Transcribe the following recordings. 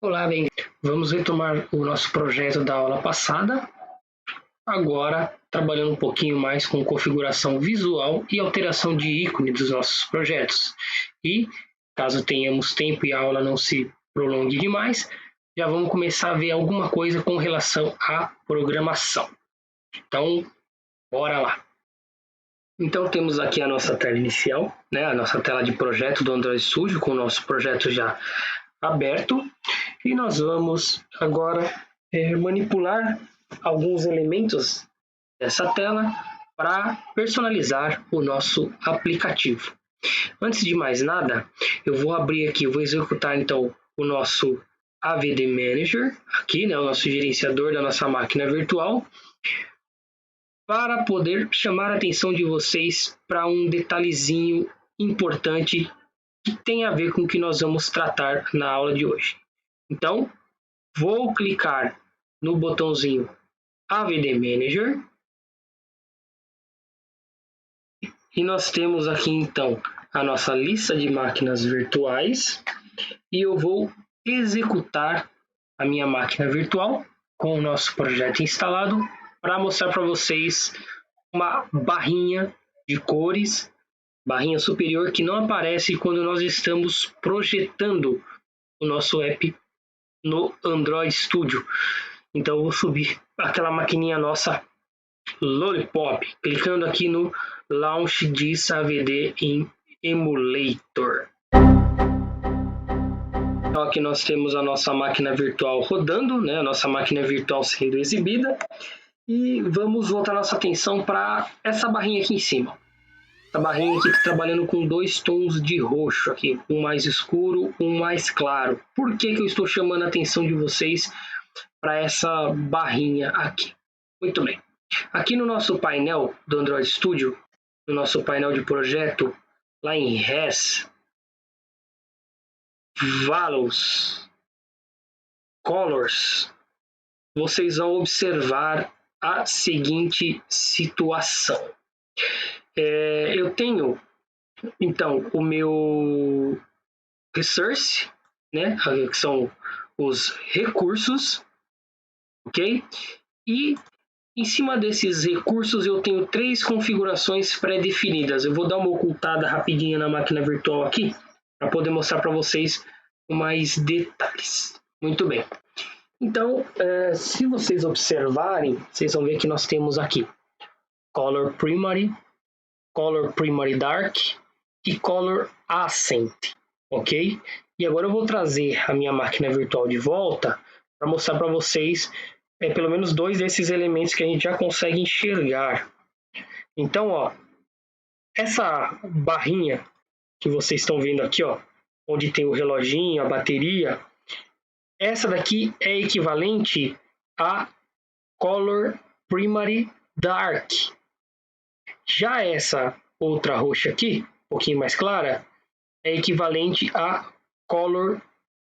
Olá, bem, vamos retomar o nosso projeto da aula passada, agora trabalhando um pouquinho mais com configuração visual e alteração de ícone dos nossos projetos. E, caso tenhamos tempo e a aula não se prolongue demais, já vamos começar a ver alguma coisa com relação à programação. Então, bora lá! Então, temos aqui a nossa tela inicial, né? A nossa tela de projeto do Android Studio, com o nosso projeto já aberto. E nós vamos agora manipular alguns elementos dessa tela para personalizar o nosso aplicativo. Antes de mais nada, eu vou abrir aqui, eu vou executar então o nosso AVD Manager, aqui, né, o nosso gerenciador da nossa máquina virtual, para poder chamar a atenção de vocês para um detalhezinho importante que tem a ver com o que nós vamos tratar na aula de hoje. Então, vou clicar no botãozinho AVD Manager e nós temos aqui então a nossa lista de máquinas virtuais e eu vou executar a minha máquina virtual com o nosso projeto instalado para mostrar para vocês uma barrinha de cores, barrinha superior que não aparece quando nós estamos projetando o nosso app no Android Studio. Então eu vou subir aquela maquininha nossa Lollipop, clicando aqui no Launch this AVD in Emulator. Então aqui nós temos a nossa máquina virtual rodando, né? A nossa máquina virtual sendo exibida. E vamos voltar nossa atenção para essa barrinha aqui em cima. Essa barrinha aqui está trabalhando com dois tons de roxo aqui, um mais escuro, um mais claro. Por que eu estou chamando a atenção de vocês para essa barrinha aqui? Muito bem. Aqui no nosso painel do Android Studio, no nosso painel de projeto, lá em Res, Values, Colors, vocês vão observar a seguinte situação. Eu tenho, então, o meu Resource, né, que são os recursos, ok? E em cima desses recursos eu tenho três configurações pré-definidas. Eu vou dar uma ocultada rapidinha na máquina virtual aqui, para poder mostrar para vocês com mais detalhes. Muito bem. Então, se vocês observarem, vocês vão ver que nós temos aqui Color Primary Dark e Color Accent, ok? E agora eu vou trazer a minha máquina virtual de volta para mostrar para vocês pelo menos dois desses elementos que a gente já consegue enxergar. Então, ó, essa barrinha que vocês estão vendo aqui, ó, onde tem o reloginho, a bateria, essa daqui é equivalente a Color Primary Dark. Já essa outra roxa aqui, um pouquinho mais clara, é equivalente a Color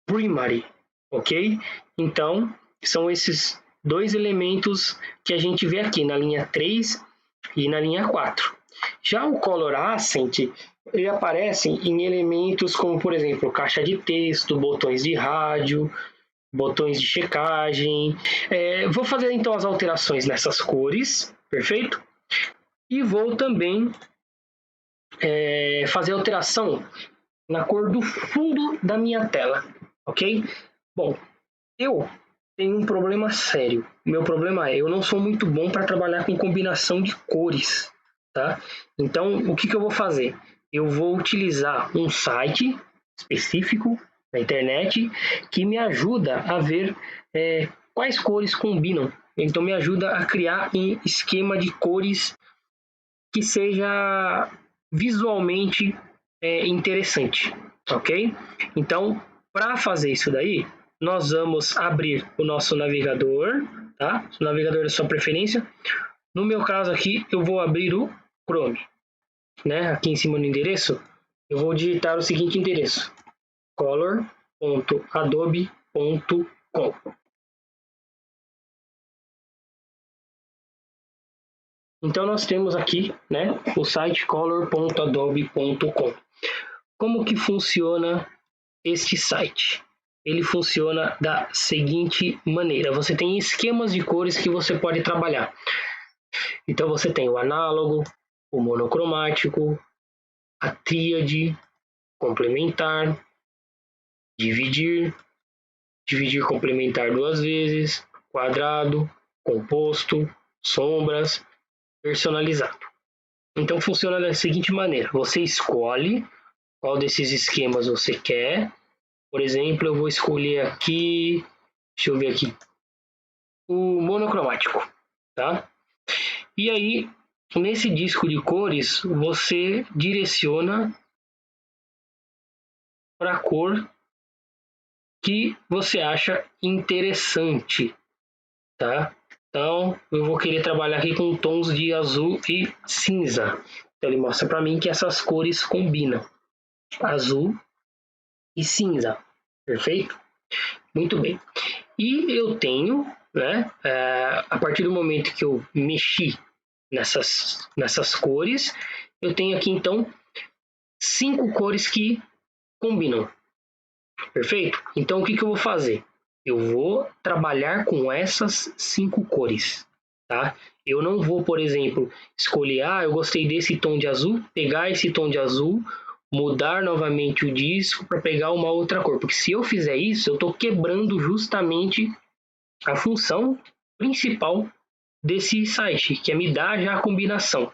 Primary, ok? Então, são esses dois elementos que a gente vê aqui na linha 3 e na linha 4. Já o Color Accent, ele aparece em elementos como, por exemplo, caixa de texto, botões de rádio, botões de checagem. Vou fazer então as alterações nessas cores, perfeito? E vou também fazer alteração na cor do fundo da minha tela, ok? Bom, eu tenho um problema sério. O meu problema é, eu não sou muito bom para trabalhar com combinação de cores, tá? Então, o que eu vou fazer? Eu vou utilizar um site específico na internet que me ajuda a ver quais cores combinam. Então, me ajuda a criar um esquema de cores que seja visualmente interessante, ok? Então, para fazer isso daí, nós vamos abrir o nosso navegador, tá? O navegador da sua preferência. No meu caso aqui, eu vou abrir o Chrome, né? Aqui em cima no endereço, eu vou digitar o seguinte endereço: color.adobe.com. Então nós temos aqui, né, o site color.adobe.com. Como que funciona este site? ele funciona da seguinte maneira. Você tem esquemas de cores que você pode trabalhar. Então você tem o análogo, o monocromático, a tríade, complementar, dividir, dividir complementar duas vezes, quadrado, composto, sombras, personalizado. Então funciona da seguinte maneira: você escolhe qual desses esquemas você quer. Por exemplo, eu vou escolher aqui, deixa eu ver aqui, o monocromático, tá? E aí, nesse disco de cores, você direciona para a cor que você acha interessante, tá? Então, eu vou querer trabalhar aqui com tons de azul e cinza. Então, ele mostra para mim que essas cores combinam. Azul e cinza. Perfeito? Muito bem. E eu tenho, né, a partir do momento que eu mexi nessas cores, eu tenho aqui, então, 5 cores que combinam. Perfeito? Então, o que eu vou fazer? Eu vou trabalhar com essas 5 cores, tá? Eu não vou, por exemplo, escolher, eu gostei desse tom de azul, pegar esse tom de azul, mudar novamente o disco para pegar uma outra cor. Porque se eu fizer isso, eu estou quebrando justamente a função principal desse site, que é me dar já a combinação,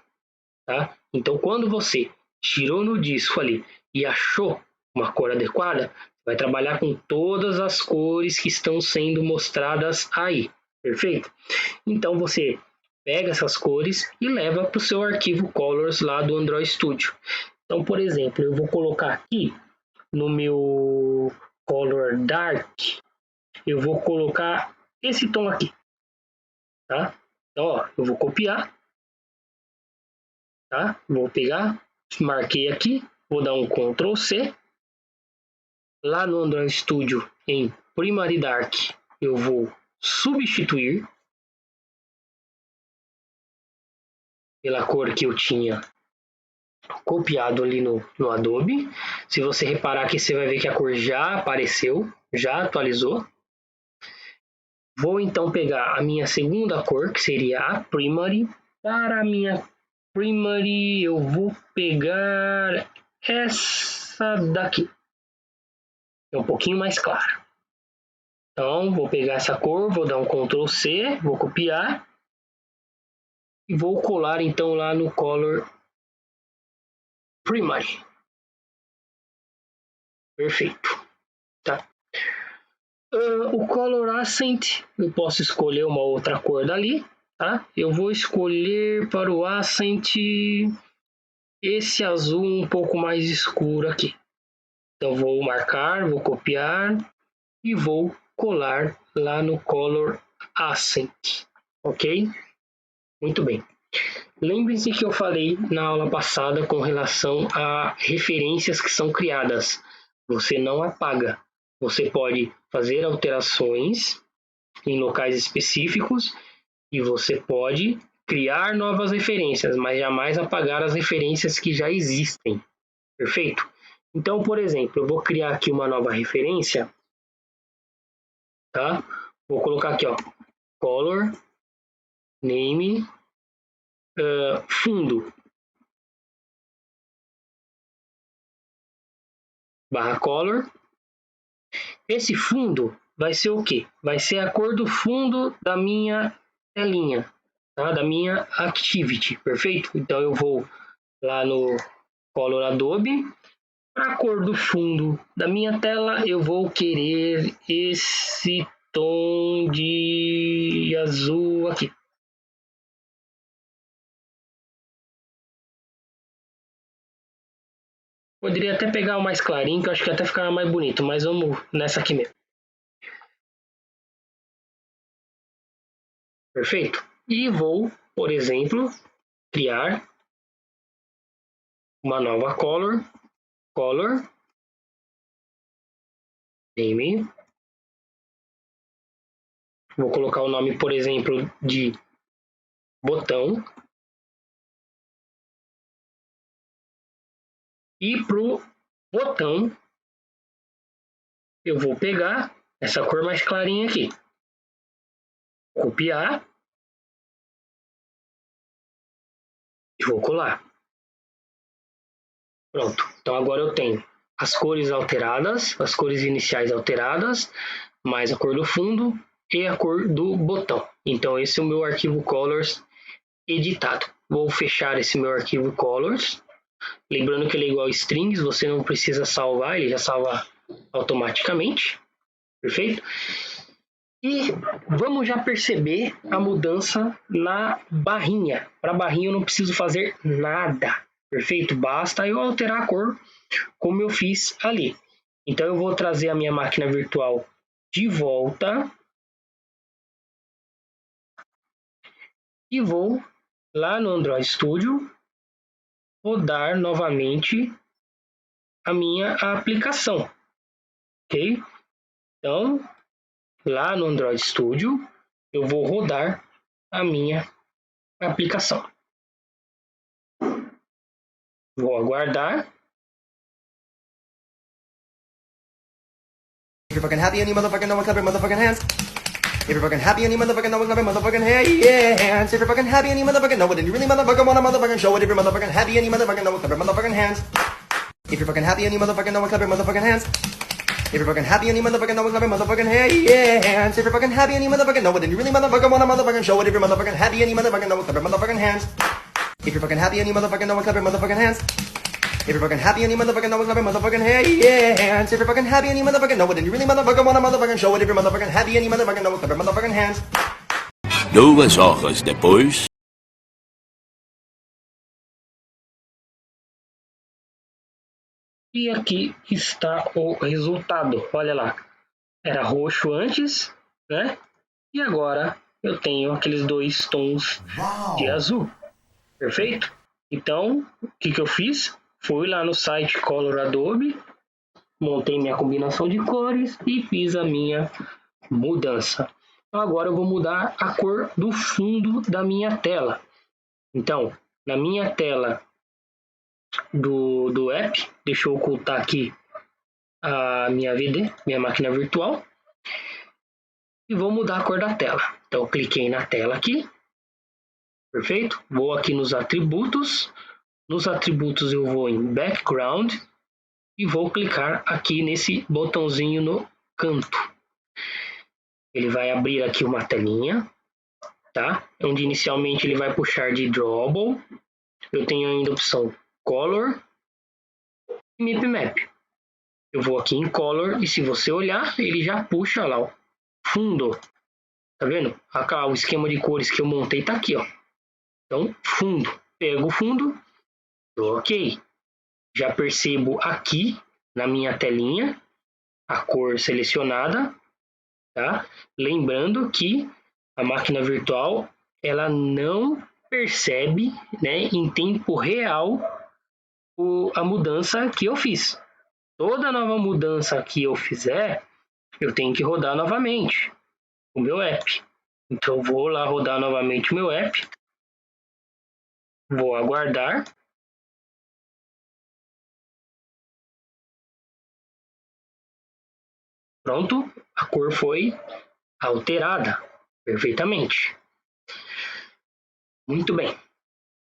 tá? Então, quando você tirou no disco ali e achou uma cor adequada, vai trabalhar com todas as cores que estão sendo mostradas aí, perfeito? Então, você pega essas cores e leva para o seu arquivo Colors lá do Android Studio. Então, por exemplo, eu vou colocar aqui no meu Color Dark, eu vou colocar esse tom aqui, tá? Então, ó, eu vou copiar, tá? Vou pegar, marquei aqui, vou dar um Ctrl C. Lá no Android Studio, em Primary Dark, eu vou substituir pela cor que eu tinha copiado ali no Adobe. Se você reparar aqui, você vai ver que a cor já apareceu, já atualizou. Vou então pegar a minha segunda cor, que seria a Primary. Para a minha Primary, eu vou pegar essa daqui. É um pouquinho mais clara. Então, vou pegar essa cor, vou dar um Ctrl C, vou copiar e vou colar então lá no Color Primary. Perfeito, tá? O Color Accent, eu posso escolher uma outra cor dali, tá? Eu vou escolher para o Accent esse azul um pouco mais escuro aqui. Então, vou marcar, vou copiar e vou colar lá no Color Accent, ok? Muito bem. Lembre-se que eu falei na aula passada com relação a referências que são criadas. Você não apaga. Você pode fazer alterações em locais específicos e você pode criar novas referências, mas jamais apagar as referências que já existem. Perfeito? Então, por exemplo, eu vou criar aqui uma nova referência, tá? Vou colocar aqui, ó, color, name, fundo, barra color. Esse fundo vai ser o quê? Vai ser a cor do fundo da minha telinha, tá? Da minha activity, perfeito? Então eu vou lá no Color Adobe, para a cor do fundo da minha tela eu vou querer esse tom de azul aqui. Poderia até pegar o mais clarinho, que eu acho que até ficar mais bonito, mas vamos nessa aqui mesmo. Perfeito? E vou, por exemplo, criar uma nova color, name. Vou colocar o nome, por exemplo, de botão. E para o botão, eu vou pegar essa cor mais clarinha aqui, copiar e vou colar. Pronto, então agora eu tenho as cores alteradas, as cores iniciais alteradas, mais a cor do fundo e a cor do botão. Então esse é o meu arquivo Colors editado. Vou fechar esse meu arquivo Colors. Lembrando que ele é igual a strings, você não precisa salvar, ele já salva automaticamente. Perfeito? E vamos já perceber a mudança na barrinha. Para a barrinha eu não preciso fazer nada. Perfeito? Basta eu alterar a cor como eu fiz ali. Então eu vou trazer a minha máquina virtual de volta e vou lá no Android Studio rodar novamente a minha aplicação, ok? Então, lá no Android Studio, eu vou rodar a minha aplicação. Vou aguardar. If you're fucking happy and you motherfucking know it, clap your motherfucking hands. If you're fucking happy and you motherfucking know it, clap your motherfucking hands. If you're fucking happy and you motherfucking know it, and you really motherfucking wanna motherfucking show it. If you're motherfucking happy and you motherfucking know it, clap your motherfucking hands. If you're fucking happy and you motherfucking know it, clap your motherfucking hands. If you're fucking happy and you motherfucking know it, clap your motherfucking hands. If you're fucking happy and you motherfucking know it, and you really motherfucking wanna motherfucking show it. If you're motherfucking happy and you motherfucking know it, clap your motherfucking hands. If you're fucking happy and you motherfucking know it, clap your motherfucking hands. If you're fucking happy and you motherfucking know it, clap your motherfucking hands. If you're fucking happy and you motherfucking know it, and you really motherfucking wanna motherfucking show it. If you're motherfucking happy and you motherfucking know it, clap your motherfucking hands. 2 horas depois. E aqui está o resultado. Olha lá. Era roxo antes, né? E agora eu tenho aqueles dois tons de azul. Perfeito? Então, o que eu fiz? Fui lá no site Color Adobe, montei minha combinação de cores e fiz a minha mudança. Então, agora eu vou mudar a cor do fundo da minha tela. Então, na minha tela do app, deixa eu ocultar aqui a minha VD, minha máquina virtual, e vou mudar a cor da tela. Então, cliquei na tela aqui, perfeito? Vou aqui nos atributos. Nos atributos eu vou em Background e vou clicar aqui nesse botãozinho no canto. Ele vai abrir aqui uma telinha, tá? Onde inicialmente ele vai puxar de Drawable. Eu tenho ainda a opção Color e Mip Map. Eu vou aqui em Color e se você olhar, ele já puxa lá o fundo. Tá vendo? Aqui, o esquema de cores que eu montei tá aqui, ó. Então, fundo. Pego o fundo. Ok. Já percebo aqui na minha telinha a cor selecionada, tá? Lembrando que a máquina virtual ela não percebe, né, em tempo real a mudança que eu fiz. Toda nova mudança que eu fizer, eu tenho que rodar novamente o meu app. Então eu vou lá rodar novamente o meu app, vou aguardar. Pronto, a cor foi alterada perfeitamente. Muito bem.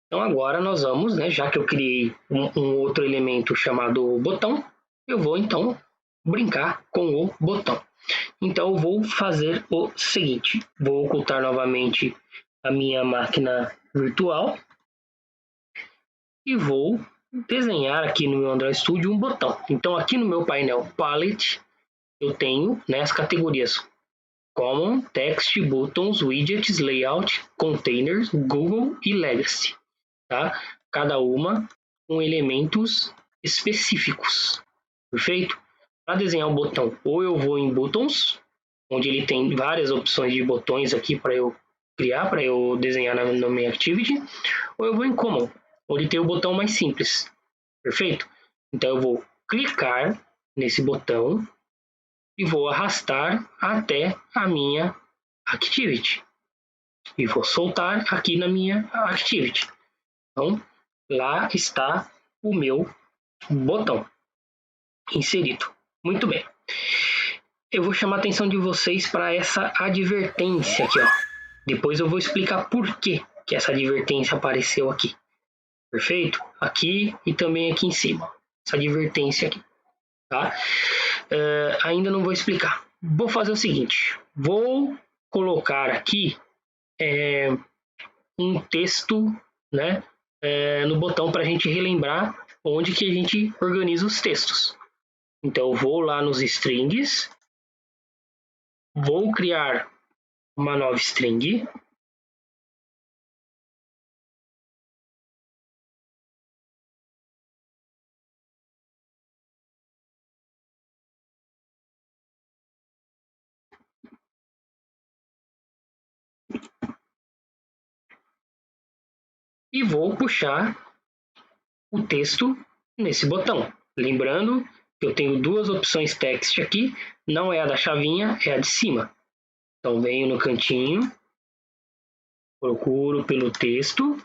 Então agora nós vamos, né, já que eu criei um outro elemento chamado botão, eu vou então brincar com o botão. Então eu vou fazer o seguinte, vou ocultar novamente a minha máquina virtual e vou desenhar aqui no meu Android Studio um botão. Então aqui no meu painel Palette eu tenho, né, as categorias Common, Text, Buttons, Widgets, Layout, Containers, Google e Legacy. Tá? Cada uma com elementos específicos. Perfeito? Para desenhar um botão, ou eu vou em Buttons, onde ele tem várias opções de botões aqui para eu criar, para eu desenhar na minha Activity, ou eu vou em Common, onde tem o botão mais simples. Perfeito? Então eu vou clicar nesse botão e vou arrastar até a minha Activity. E vou soltar aqui na minha Activity. Então, lá está o meu botão inserido. Muito bem. eu vou chamar a atenção de vocês para essa advertência aqui, ó. Depois eu vou explicar por que essa advertência apareceu aqui. Perfeito? Aqui e também aqui em cima. Essa advertência aqui. Tá? Ainda não vou explicar. Vou fazer o seguinte. Vou colocar aqui um texto, né, no botão para a gente relembrar onde que a gente organiza os textos. Então eu vou lá nos strings. Vou criar uma nova string. E vou puxar o texto nesse botão. Lembrando que eu tenho duas opções text aqui, não é a da chavinha, é a de cima. Então venho no cantinho, procuro pelo texto,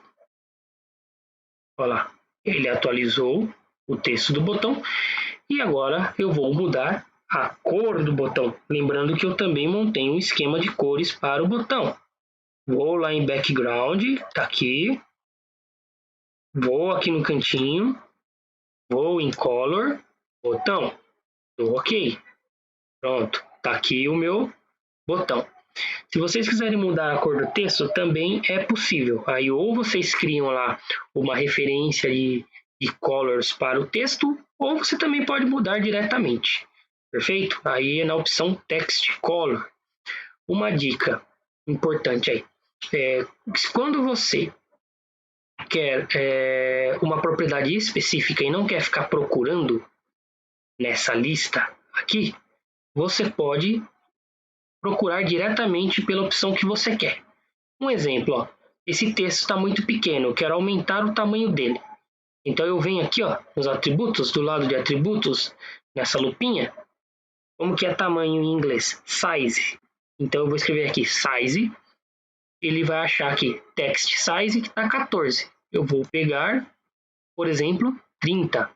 olha lá, ele atualizou o texto do botão e agora eu vou mudar a cor do botão. Lembrando que eu também montei um esquema de cores para o botão. Vou lá em background, tá aqui. Vou aqui no cantinho, vou em color, botão, dou OK. Pronto, tá aqui o meu botão. Se vocês quiserem mudar a cor do texto, também é possível. Aí ou vocês criam lá uma referência de colors para o texto, ou você também pode mudar diretamente. Perfeito? Aí é na opção Text Color. Uma dica importante aí. Quando você quer uma propriedade específica e não quer ficar procurando nessa lista aqui, você pode procurar diretamente pela opção que você quer. Um exemplo, ó, esse texto está muito pequeno, eu quero aumentar o tamanho dele. Então eu venho aqui, ó, nos atributos, do lado de atributos, nessa lupinha, como que é tamanho em inglês? Size. Então eu vou escrever aqui size, ele vai achar aqui text size que está 14. Eu vou pegar, por exemplo, 30.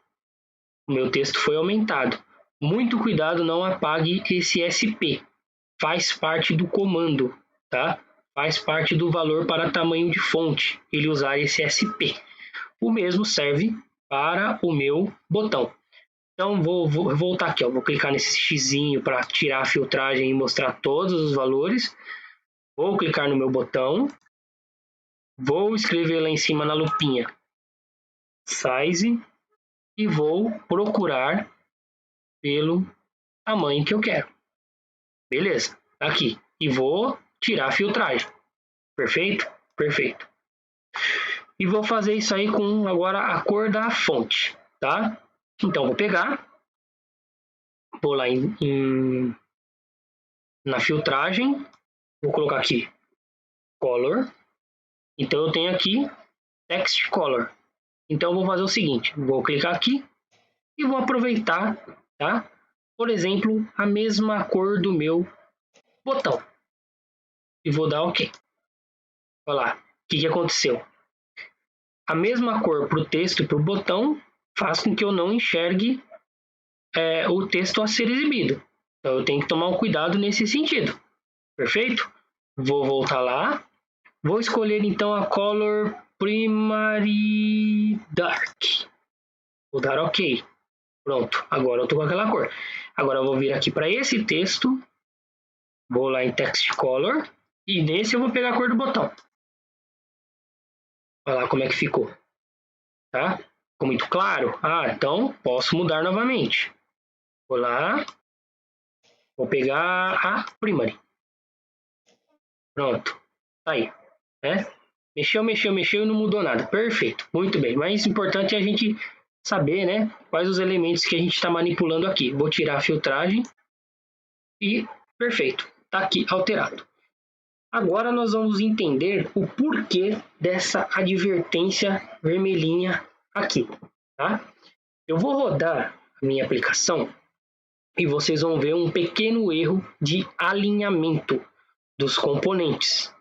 O meu texto foi aumentado. Muito cuidado, não apague esse SP. Faz parte do comando, tá? Faz parte do valor para tamanho de fonte, ele usar esse SP. O mesmo serve para o meu botão. Então vou voltar aqui, ó. Vou clicar nesse xizinho para tirar a filtragem e mostrar todos os valores. Vou clicar no meu botão. Vou escrever lá em cima na lupinha size e vou procurar pelo tamanho que eu quero. Beleza, aqui. E vou tirar a filtragem. Perfeito? Perfeito. E vou fazer isso aí com agora a cor da fonte, tá? Então vou pegar, vou lá na filtragem, vou colocar aqui color. Então eu tenho aqui text color. Então eu vou fazer o seguinte, vou clicar aqui e vou aproveitar, tá? Por exemplo, a mesma cor do meu botão. E vou dar OK. Olha lá, o que aconteceu? A mesma cor para o texto e para o botão faz com que eu não enxergue o texto a ser exibido. Então eu tenho que tomar um cuidado nesse sentido. Perfeito? Vou voltar lá. Vou escolher então a Color Primary Dark. Vou dar OK. Pronto, agora eu estou com aquela cor. Agora eu vou vir aqui para esse texto. Vou lá em Text Color. E nesse eu vou pegar a cor do botão. Olha lá como é que ficou. Tá? Ficou muito claro? Então posso mudar novamente. Vou lá. Vou pegar a Primary. Pronto. Tá aí. Né? Mexeu e não mudou nada. Perfeito. Muito bem. Mas o importante é a gente saber, né, quais os elementos que a gente está manipulando aqui. Vou tirar a filtragem. E perfeito. Está aqui alterado. Agora nós vamos entender o porquê dessa advertência vermelhinha aqui, tá? Eu vou rodar a minha aplicação e vocês vão ver um pequeno erro de alinhamento dos componentes,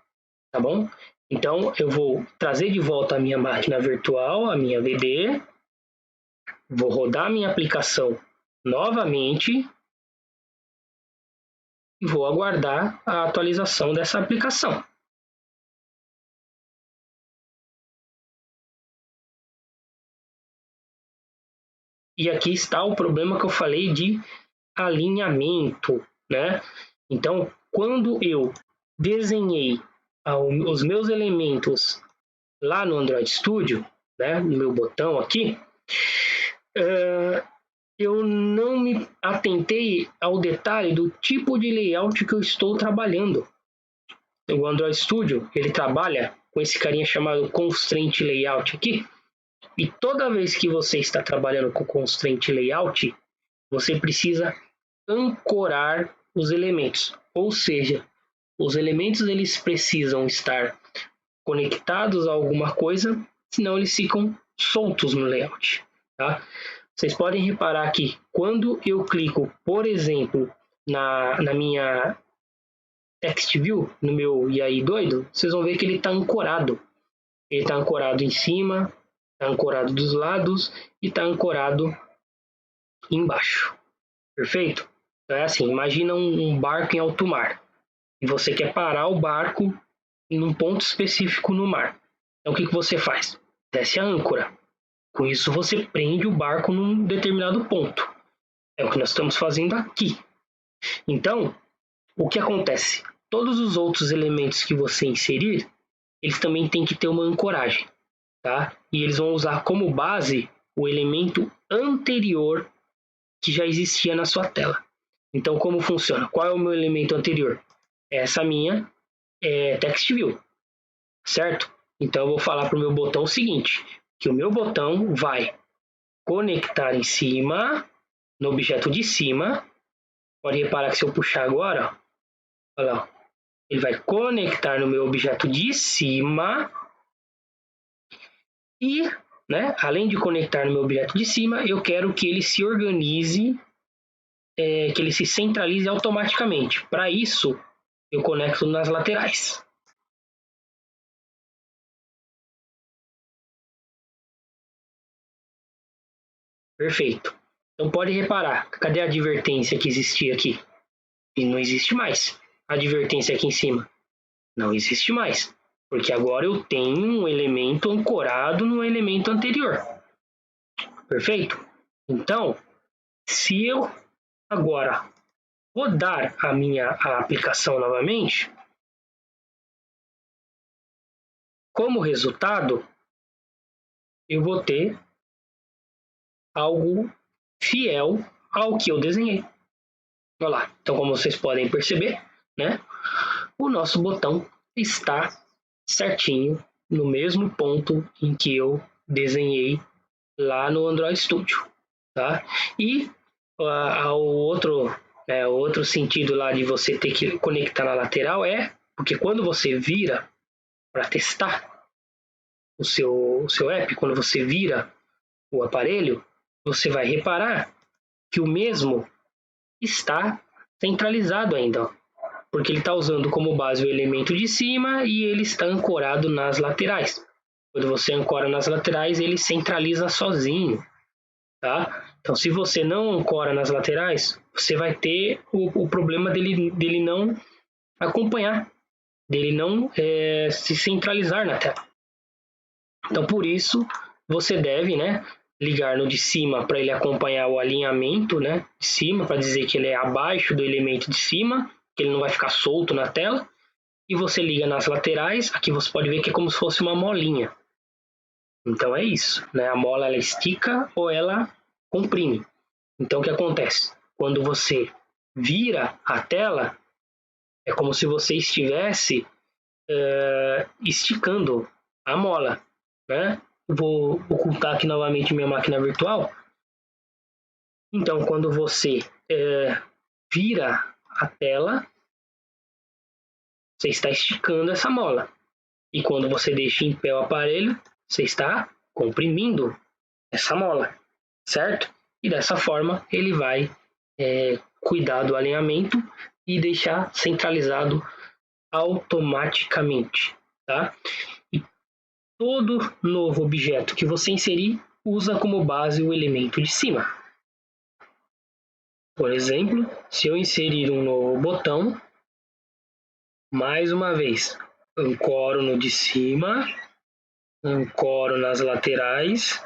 tá bom? Então eu vou trazer de volta a minha máquina virtual, a minha VB, vou rodar a minha aplicação novamente e vou aguardar a atualização dessa aplicação. E aqui está o problema que eu falei de alinhamento, né? Então, quando eu desenhei os meus elementos lá no Android Studio, né, no meu botão aqui, eu não me atentei ao detalhe do tipo de layout que eu estou trabalhando. O Android Studio, ele trabalha com esse carinha chamado Constraint Layout aqui, e toda vez que você está trabalhando com Constraint Layout, você precisa ancorar os elementos, ou seja, os elementos eles precisam estar conectados a alguma coisa, senão eles ficam soltos no layout, tá? Vocês podem reparar que quando eu clico, por exemplo, na minha Text View, no meu IAI doido, vocês vão ver que ele está ancorado. Ele está ancorado em cima, está ancorado dos lados e está ancorado embaixo. Perfeito? Então é assim, imagina um barco em alto mar e você quer parar o barco em um ponto específico no mar. Então o que você faz? Desce a âncora. Com isso você prende o barco num determinado ponto. É o que nós estamos fazendo aqui. Então, o que acontece? Todos os outros elementos que você inserir, eles também têm que ter uma ancoragem, tá? E eles vão usar como base o elemento anterior que já existia na sua tela. Então, como funciona? Qual é o meu elemento anterior? Essa minha Text View, certo? Então, eu vou falar para o meu botão o seguinte, que o meu botão vai conectar em cima, no objeto de cima. Pode reparar que se eu puxar agora, olha lá, ele vai conectar no meu objeto de cima e, né, além de conectar no meu objeto de cima, eu quero que ele se organize, que ele se centralize automaticamente. Para isso, eu conecto nas laterais. Perfeito. Então pode reparar, cadê a advertência que existia aqui? E não existe mais. A advertência aqui em cima não existe mais, porque agora eu tenho um elemento ancorado no elemento anterior. Perfeito? Então, se eu agora rodar a aplicação novamente, como resultado, eu vou ter algo fiel ao que eu desenhei. Olha lá. Então, como vocês podem perceber, né, o nosso botão está certinho no mesmo ponto em que eu desenhei lá no Android Studio, tá? E o outro sentido lá de você ter que conectar na lateral porque quando você vira para testar o seu app, quando você vira o aparelho, você vai reparar que o mesmo está centralizado ainda, porque ele está usando como base o elemento de cima e ele está ancorado nas laterais. Quando você ancora nas laterais, ele centraliza sozinho, tá? Então, se você não ancora nas laterais, você vai ter o problema dele não acompanhar, dele não se centralizar na tela. Então, por isso, você deve, né, ligar no de cima para ele acompanhar o alinhamento, né, de cima, para dizer que ele é abaixo do elemento de cima, que ele não vai ficar solto na tela. E você liga nas laterais, aqui você pode ver que é como se fosse uma molinha. Então é isso, né? A mola ela estica ou ela comprime. Então o que acontece? Quando você vira a tela, é como se você estivesse esticando a mola, né? Vou ocultar aqui novamente minha máquina virtual. Então quando você vira a tela, você está esticando essa mola. E quando você deixa em pé o aparelho, você está comprimindo essa mola, certo? E dessa forma ele vai cuidar do alinhamento e deixar centralizado automaticamente, tá? E todo novo objeto que você inserir usa como base o elemento de cima. Por exemplo, se eu inserir um novo botão, mais uma vez, ancoro no de cima, ancoro nas laterais.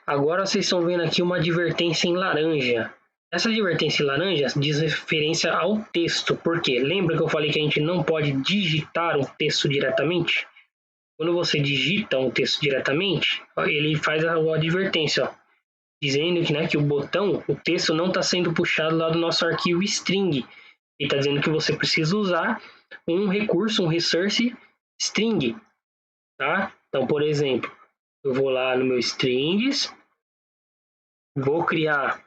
Agora vocês estão vendo aqui uma advertência em laranja. Essa advertência em laranja diz referência ao texto. Por quê? Lembra que eu falei que a gente não pode digitar um texto diretamente? Quando você digita um texto diretamente, ele faz a advertência, ó, dizendo que, né, que o texto não está sendo puxado lá do nosso arquivo string. Ele está dizendo que você precisa usar um recurso, um resource string. Tá? Então, por exemplo, eu vou lá no meu strings, vou criar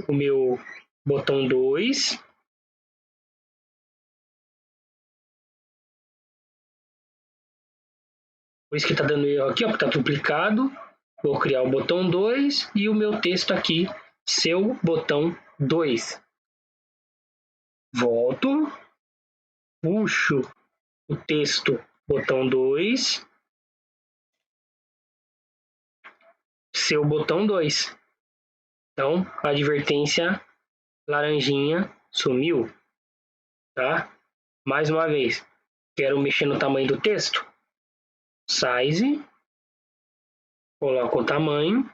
o meu botão 2. Por isso que está dando erro aqui, porque está duplicado. Vou criar o botão 2 e o meu texto aqui, seu botão 2. Volto, puxo o texto botão 2, seu botão 2. Então, a advertência laranjinha sumiu, tá? Mais uma vez, quero mexer no tamanho do texto. Size, coloco o tamanho.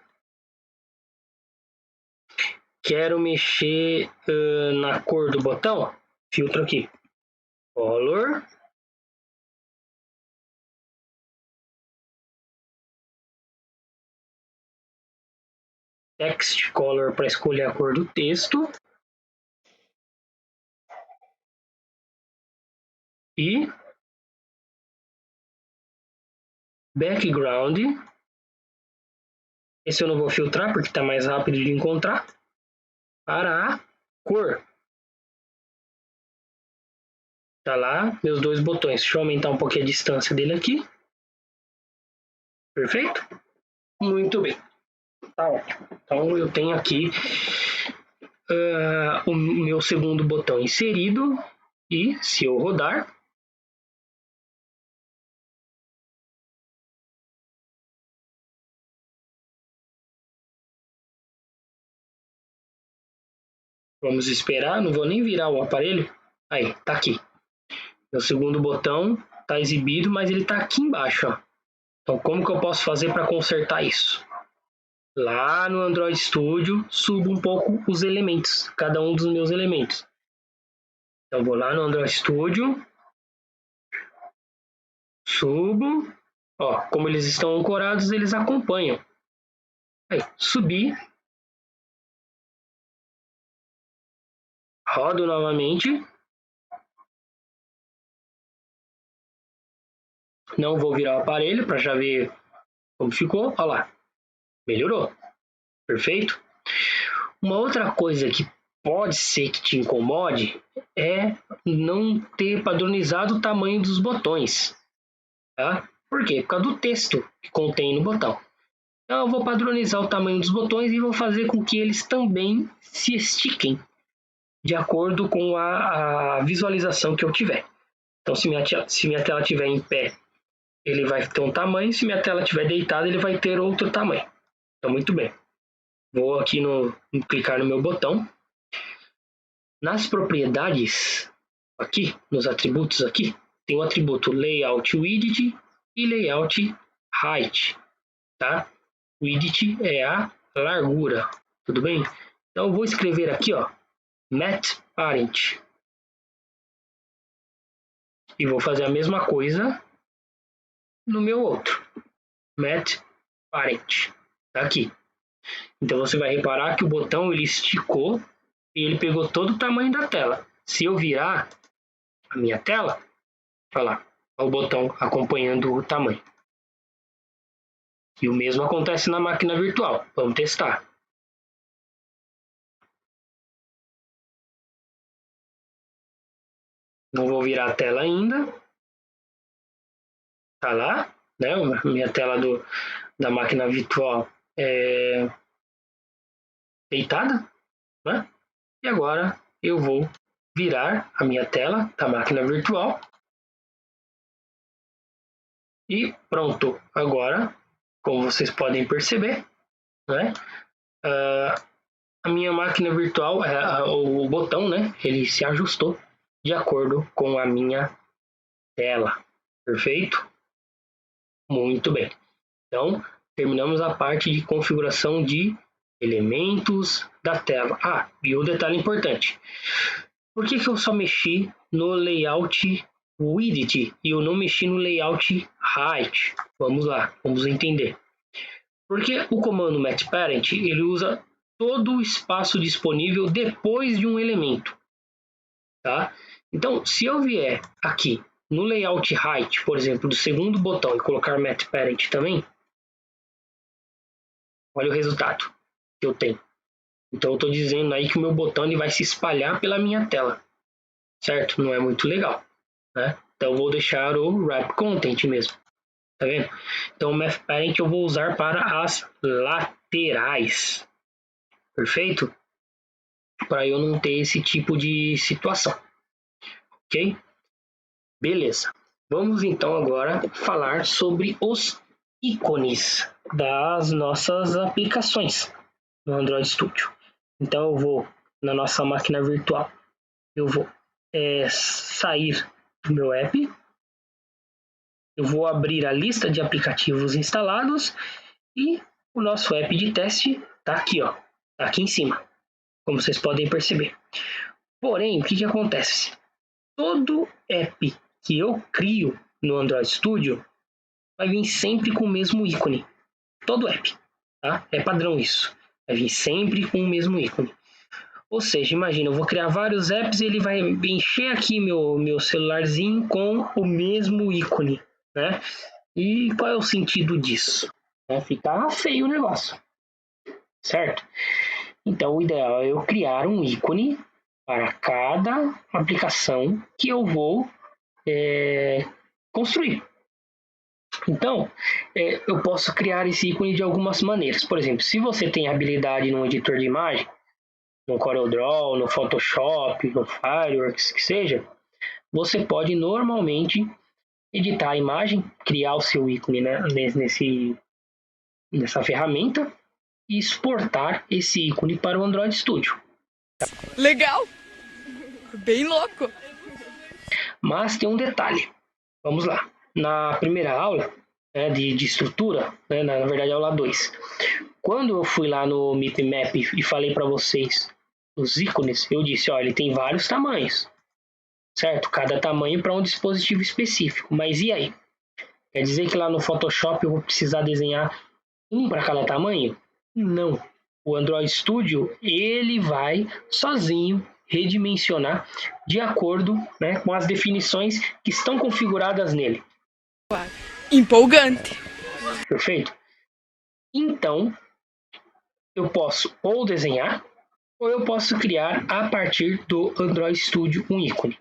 Quero mexer na cor do botão, filtro aqui, color. Text color para escolher a cor do texto. E background. Esse eu não vou filtrar porque está mais rápido de encontrar. Para a cor. Tá lá meus dois botões. Deixa eu aumentar um pouquinho a distância dele aqui. Perfeito? Muito bem. Tá ótimo. Então eu tenho aqui o meu segundo botão inserido. E se eu rodar, vamos esperar, não vou nem virar o aparelho. Aí, tá aqui. Meu segundo botão tá exibido, mas ele tá aqui embaixo, ó. Então, como que eu posso fazer para consertar isso? Lá no Android Studio, subo um pouco os elementos, cada um dos meus elementos. Então, vou lá no Android Studio, subo, ó, como eles estão ancorados, eles acompanham. Aí, subi, rodo novamente. Não vou virar o aparelho para já ver como ficou. Olha lá, melhorou. Perfeito? Uma outra coisa que pode ser que te incomode é não ter padronizado o tamanho dos botões. Tá? Por quê? Por causa do texto que contém no botão. Então eu vou padronizar o tamanho dos botões e vou fazer com que eles também se estiquem de acordo com a visualização que eu tiver. Então se minha tela estiver em pé, ele vai ter um tamanho. Se minha tela estiver deitada, ele vai ter outro tamanho. Então muito bem. Vou aqui clicar no meu botão. Nas propriedades, aqui, nos atributos aqui, tem o atributo Layout Width e Layout Height, tá? Width é a largura, tudo bem? Então eu vou escrever aqui, ó, Matte Parent. E vou fazer a mesma coisa no meu outro, Matte Parent, tá aqui. Então você vai reparar que o botão ele esticou e ele pegou todo o tamanho da tela. Se eu virar a minha tela, olha lá, o botão acompanhando o tamanho. E o mesmo acontece na máquina virtual. Vamos testar. Não vou virar a tela ainda. Tá lá, né? Minha tela da máquina virtual é deitada, né? E agora eu vou virar a minha tela da máquina virtual. E pronto. Agora, como vocês podem perceber, né? A minha máquina virtual, o botão, né? Ele se ajustou de acordo com a minha tela. Perfeito? Muito bem. Então, terminamos a parte de configuração de elementos da tela. E o detalhe importante. Por que eu só mexi no layout widget e eu não mexi no layout height? Vamos lá, vamos entender. Porque o comando matParent, ele usa todo o espaço disponível depois de um elemento. Tá? Então, se eu vier aqui no layout height, por exemplo, do segundo botão e colocar matParent também, olha o resultado que eu tenho. Então, eu estou dizendo aí que o meu botão ele vai se espalhar pela minha tela. Certo? Não é muito legal. Né? Então, eu vou deixar o wrap content mesmo. Tá vendo? Então, o matParent eu vou usar para as laterais. Perfeito? Para eu não ter esse tipo de situação. Ok? Beleza. Vamos então agora falar sobre os ícones das nossas aplicações no Android Studio. Então eu vou na nossa máquina virtual, eu vou sair do meu app, eu vou abrir a lista de aplicativos instalados e o nosso app de teste está aqui, ó, tá aqui em cima, como vocês podem perceber. Porém, o que acontece? Todo app que eu crio no Android Studio vai vir sempre com o mesmo ícone. Todo app, tá? É padrão isso. Vai vir sempre com o mesmo ícone. Ou seja, imagina, eu vou criar vários apps e ele vai encher aqui meu celularzinho com o mesmo ícone, né? E qual é o sentido disso? Ficar feio o negócio, certo? Então, o ideal é eu criar um ícone para cada aplicação que eu vou construir. Então, eu posso criar esse ícone de algumas maneiras. Por exemplo, se você tem habilidade no editor de imagem, no CorelDRAW, no Photoshop, no Fireworks, que seja, você pode normalmente editar a imagem, criar o seu ícone, né, nessa ferramenta e exportar esse ícone para o Android Studio. Legal! Bem louco! Mas tem um detalhe. Vamos lá. Na primeira aula de estrutura, né, na verdade aula 2, quando eu fui lá no MIPMAP e falei para vocês os ícones, eu disse, ó, ele tem vários tamanhos, certo? Cada tamanho para um dispositivo específico. Mas e aí? Quer dizer que lá no Photoshop eu vou precisar desenhar um para cada tamanho? Não. O Android Studio, ele vai sozinho redimensionar de acordo, né, com as definições que estão configuradas nele. Empolgante! Perfeito? Então, eu posso ou desenhar, ou eu posso criar a partir do Android Studio um ícone.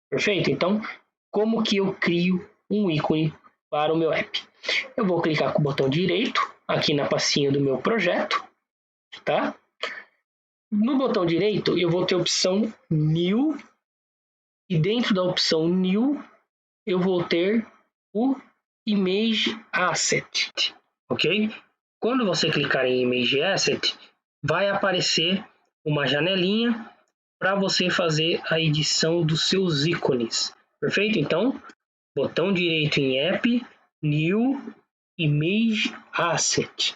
Perfeito? Então, como que eu crio um ícone para o meu app? Eu vou clicar com o botão direito aqui na pastinha do meu projeto, tá? No botão direito, eu vou ter a opção New, e dentro da opção New, eu vou ter o Image Asset, ok? Quando você clicar em Image Asset, vai aparecer uma janelinha para você fazer a edição dos seus ícones, perfeito? Então, botão direito em App, New, Image Asset.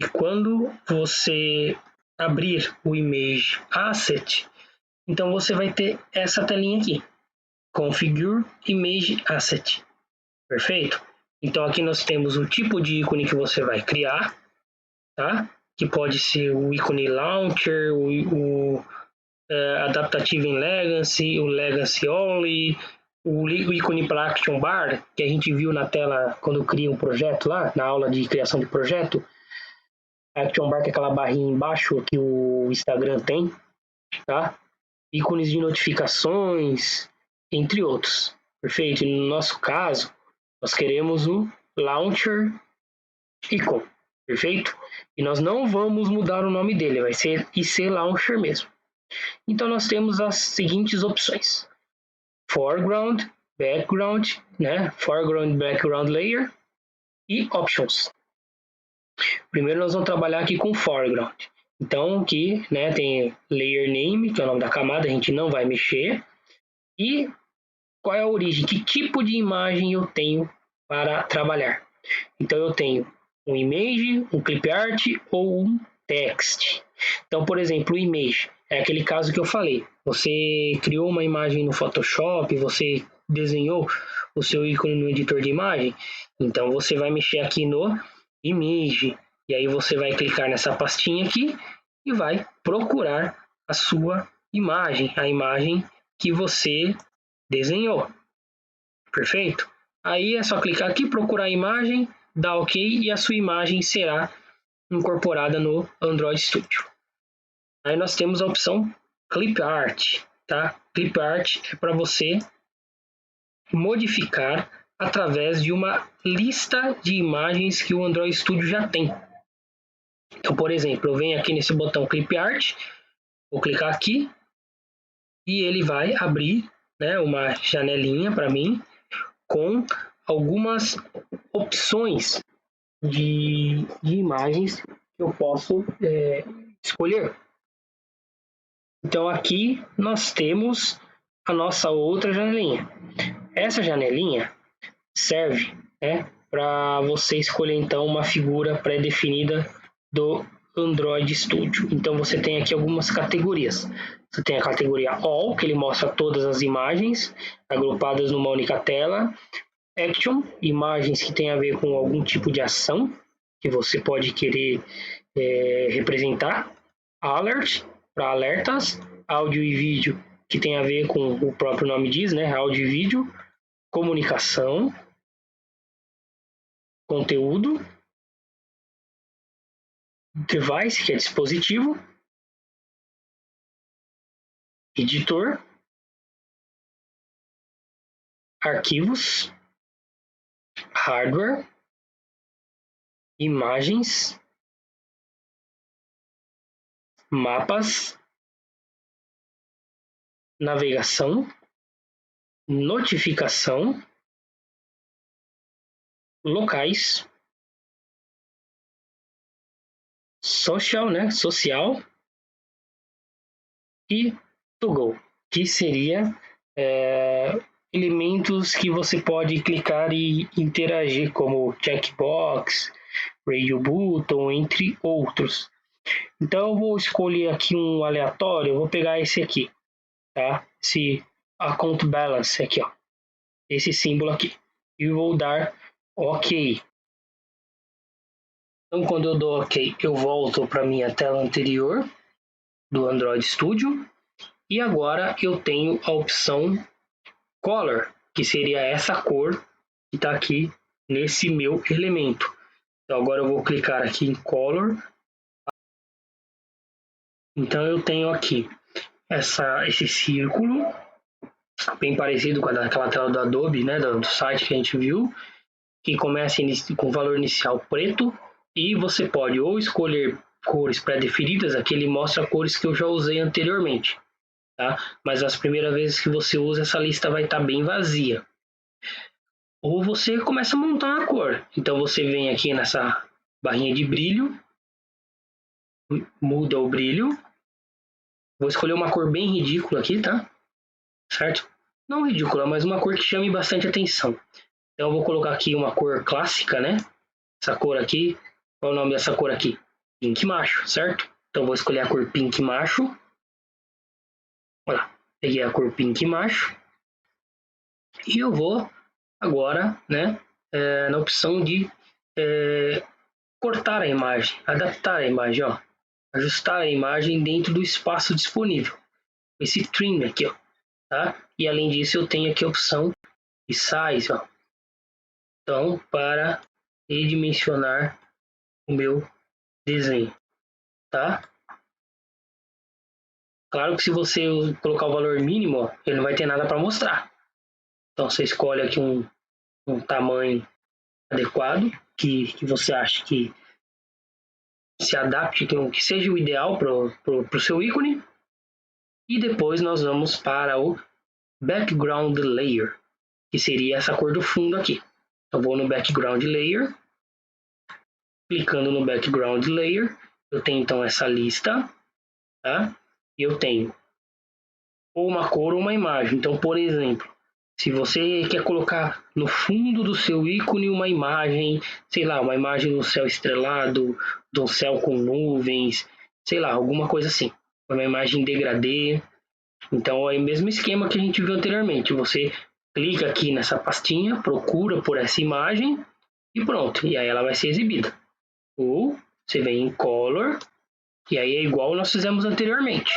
E quando você abrir o Image Asset, então você vai ter essa telinha aqui, Configure Image Asset, perfeito? Então aqui nós temos o tipo de ícone que você vai criar, tá? Que pode ser o ícone Launcher, o Adaptative in Legacy, o Legacy Only, o ícone para Action Bar, que a gente viu na tela quando cria um projeto lá, na aula de criação de projeto. Action Bar, que é aquela barrinha embaixo que o Instagram tem, tá? Ícones de notificações, entre outros. Perfeito? E no nosso caso, nós queremos o Launcher Icon, perfeito? E nós não vamos mudar o nome dele, vai ser IC Launcher mesmo. Então nós temos as seguintes opções: Foreground, Background, né? Foreground, Background Layer e Options. Primeiro nós vamos trabalhar aqui com foreground. Então aqui, né, tem layer name, que é o nome da camada, a gente não vai mexer. E qual é a origem? Que tipo de imagem eu tenho para trabalhar? Então eu tenho um image, um clip art ou um text. Então, por exemplo, o image é aquele caso que eu falei. Você criou uma imagem no Photoshop, você desenhou o seu ícone no editor de imagem, então você vai mexer aqui no image, e aí você vai clicar nessa pastinha aqui e vai procurar a sua imagem, a imagem que você desenhou. Perfeito? Aí é só clicar aqui, procurar a imagem, dar OK e a sua imagem será incorporada no Android Studio. Aí nós temos a opção Clip Art, tá? Clip Art é para você modificar através de uma lista de imagens que o Android Studio já tem. Então, por exemplo, eu venho aqui nesse botão Clip Art, vou clicar aqui e ele vai abrir, né, uma janelinha para mim com algumas opções de imagens que eu posso escolher. Então aqui nós temos a nossa outra janelinha. Essa janelinha serve, né, para você escolher então uma figura pré-definida do Android Studio. Então você tem aqui algumas categorias. Você tem a categoria All, que ele mostra todas as imagens agrupadas numa única tela. Action, imagens que tem a ver com algum tipo de ação que você pode querer representar. Alert, para alertas. Áudio e vídeo, que tem a ver com o próprio nome diz, né? Áudio e vídeo. Comunicação. Conteúdo. Device, que é dispositivo. Editor. Arquivos. Hardware. Imagens. Mapas. Navegação. Notificação. Locais. Social, né? Social. E to go, que seria elementos que você pode clicar e interagir, como checkbox, radio button, entre outros. Então eu vou escolher aqui um aleatório, eu vou pegar esse aqui, tá? Esse account balance aqui, ó, esse símbolo aqui, e vou dar OK. Então quando eu dou OK, eu volto para minha tela anterior do Android Studio. E agora eu tenho a opção Color, que seria essa cor que está aqui nesse meu elemento. Então agora eu vou clicar aqui em Color. Então eu tenho aqui esse círculo, bem parecido com aquela tela do Adobe, né, do site que a gente viu, que começa com valor inicial preto, e você pode ou escolher cores pré-definidas, aqui ele mostra cores que eu já usei anteriormente. Tá? Mas as primeiras vezes que você usa, essa lista vai estar bem vazia. Ou você começa a montar a cor. Então você vem aqui nessa barrinha de brilho, muda o brilho. Vou escolher uma cor bem ridícula aqui, tá? Certo? Não ridícula, mas uma cor que chame bastante atenção. Então eu vou colocar aqui uma cor clássica, né? Essa cor aqui, qual é o nome dessa cor aqui? Pink macho, certo? Então vou escolher a cor pink macho. Olha, peguei a cor pink macho. E eu vou agora, né, na opção de cortar a imagem, adaptar a imagem, ó, ajustar a imagem dentro do espaço disponível. Esse trim aqui, ó, tá? E além disso eu tenho aqui a opção de size, ó. Então, para redimensionar o meu desenho, tá? Claro que se você colocar o valor mínimo, ó, ele não vai ter nada para mostrar. Então você escolhe aqui um tamanho adequado, que você acha que se adapte, que seja o ideal para o seu ícone. E depois nós vamos para o Background Layer, que seria essa cor do fundo aqui. Então vou no Background Layer, Clicando no Background Layer, eu tenho então essa lista, tá? E eu tenho ou uma cor ou uma imagem. Então, por exemplo, se você quer colocar no fundo do seu ícone uma imagem, sei lá, uma imagem do céu estrelado, do céu com nuvens, sei lá, alguma coisa assim. Uma imagem degradê. Então, é o mesmo esquema que a gente viu anteriormente. Você clica aqui nessa pastinha, procura por essa imagem e pronto. E aí ela vai ser exibida. Ou você vem em Color, e aí é igual nós fizemos anteriormente.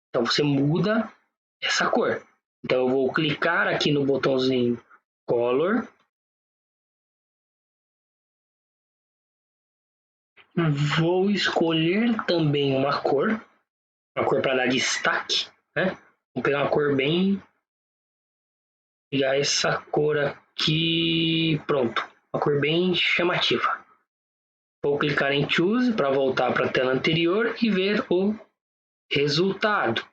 Então você muda essa cor. Então eu vou clicar aqui no botãozinho Color. Vou escolher também uma cor para dar destaque, né? Vou pegar uma cor bem... pegar essa cor aqui, pronto. Uma cor bem chamativa. Vou clicar em Choose para voltar para a tela anterior e ver o resultado.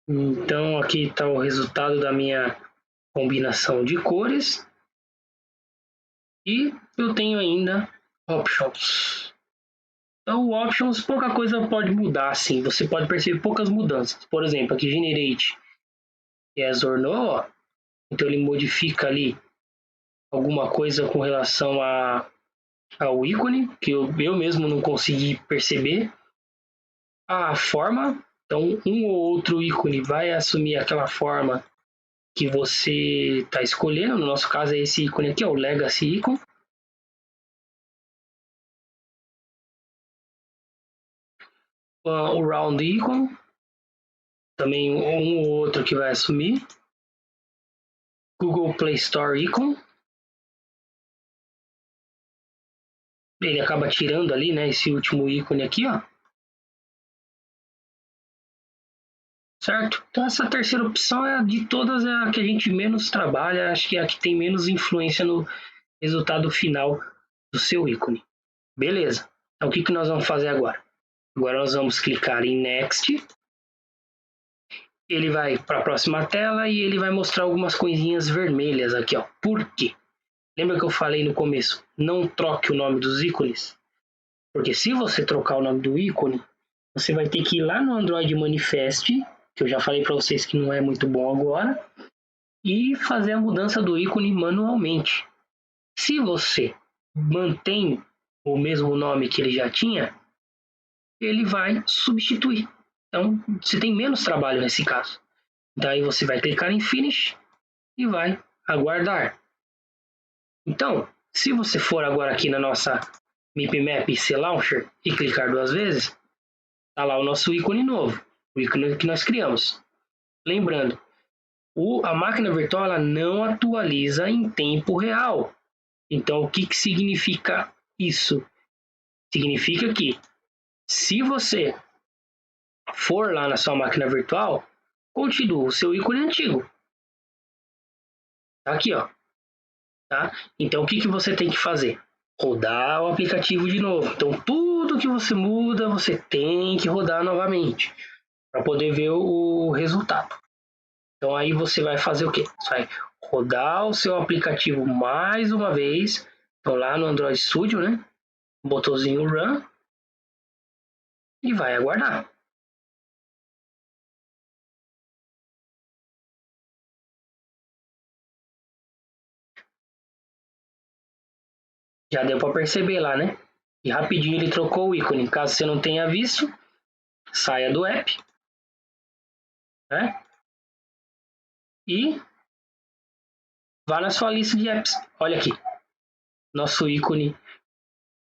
Então aqui está o resultado da minha combinação de cores. E eu tenho ainda Options. Então o Options, pouca coisa pode mudar assim. Você pode perceber poucas mudanças. Por exemplo, aqui Generate Yes or No. Ó. Então ele modifica ali alguma coisa com relação ao ícone, que eu mesmo não consegui perceber. A forma, então um ou outro ícone vai assumir aquela forma que você está escolhendo. No nosso caso é esse ícone aqui, ó, o Legacy Icon. O Round Icon, também um ou outro que vai assumir. Google Play Store Icon. Ele acaba tirando ali, né, esse último ícone aqui, ó. Certo? Então essa terceira opção é de todas é a que a gente menos trabalha, acho que é a que tem menos influência no resultado final do seu ícone. Beleza. Então o que nós vamos fazer agora? Agora nós vamos clicar em Next. Ele vai para a próxima tela e ele vai mostrar algumas coisinhas vermelhas aqui, ó. Por quê? Lembra que eu falei no começo? Não troque o nome dos ícones. Porque se você trocar o nome do ícone, você vai ter que ir lá no Android Manifest, que eu já falei para vocês que não é muito bom agora, e fazer a mudança do ícone manualmente. Se você mantém o mesmo nome que ele já tinha, ele vai substituir. Então, você tem menos trabalho nesse caso. Daí você vai clicar em Finish e vai aguardar. Então, se você for agora aqui na nossa MIPMAP C Launcher e clicar 2 vezes, está lá o nosso ícone novo, o ícone que nós criamos. Lembrando, a máquina virtual ela não atualiza em tempo real. Então, o que significa isso? Significa que se você for lá na sua máquina virtual, continua o seu ícone antigo. Tá aqui, ó. Tá? Então, o que você tem que fazer? Rodar o aplicativo de novo. Então, tudo que você muda, você tem que rodar novamente para poder ver o resultado. Então, aí você vai fazer o quê? Você vai rodar o seu aplicativo mais uma vez. Então, lá no Android Studio, né? Botãozinho Run. E vai aguardar. Já deu para perceber lá, né? E rapidinho ele trocou o ícone. Caso você não tenha visto, saia do app, né? E vá na sua lista de apps. Olha aqui, nosso ícone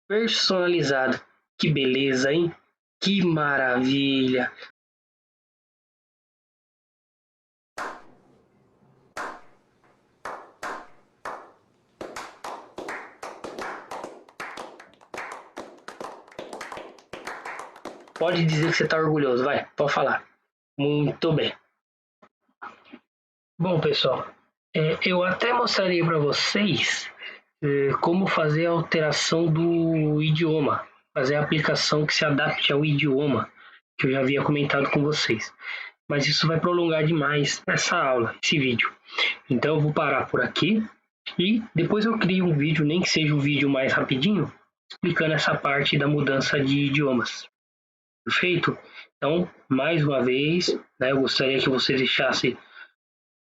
personalizado. Que beleza, hein? Que maravilha! Pode dizer que você está orgulhoso, vai, pode falar. Muito bem. Bom, pessoal, eu até mostraria para vocês como fazer a alteração do idioma, fazer a aplicação que se adapte ao idioma, que eu já havia comentado com vocês. Mas isso vai prolongar demais essa aula, esse vídeo. Então eu vou parar por aqui. E depois eu crio um vídeo, nem que seja um vídeo mais rapidinho, explicando essa parte da mudança de idiomas. Perfeito? Então, mais uma vez, né, eu gostaria que você deixasse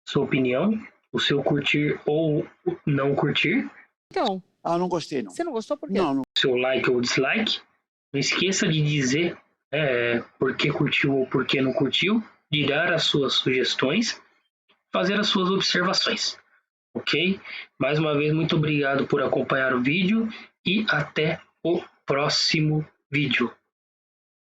sua opinião, o seu curtir ou não curtir, Então, Não gostei, não. você não gostou por quê? Não, seu like ou dislike. Não esqueça de dizer por que curtiu ou por que não curtiu, de dar as suas sugestões, fazer as suas observações. Ok? Mais uma vez, muito obrigado por acompanhar o vídeo e até o próximo vídeo.